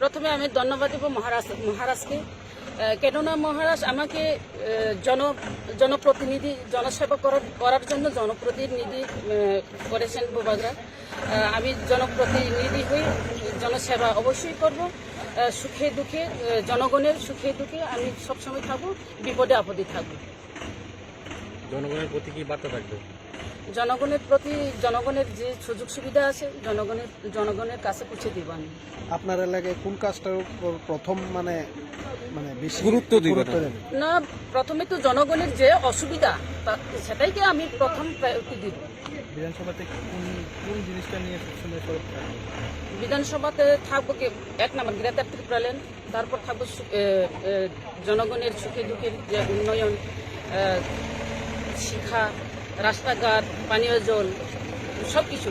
প্রথমে আমি ধন্যবাদ দেব মহারাজকে, কেননা মহারাজ আমাকে জনপ্রতিনিধি জনসেবা করার জন্য জনপ্রতিনিধি করেছেন বোবাগরা। আমি জনপ্রতিনিধি হয়ে জনসেবা অবশ্যই করব। সুখে দুঃখে জনগণের সুখে দুঃখে আমি সবসময় থাকবো, বিপদে আপদে থাকবো। জনগণের প্রতি কি বার্তা থাকবে? জনগণের প্রতি জনগণের যে সুযোগ সুবিধা আছে জনগণের কাছে পৌঁছে দিব আমি। আপনার এলাকায় কোন কাজটার উপর প্রথম মানে বেশি গুরুত্ব দিবেন? না, প্রথমে তো জনগণের যে অসুবিধা সেটাইকে আমি প্রথম প্রায়োরিটি দিব। বিধানসভাতে কোন জিনিসটা নিয়ে সবসময় সরব থাকবে? বিধানসভাতে থাকবো কি 1 নম্বর গ্রেটার ত্রিপুরা ল্যান্ড, তারপর থাকবো জনগণের সুখে দুঃখের যে উন্নয়ন, শিক্ষা, রাস্তাঘাট, পানীয় জল, সব কিছু।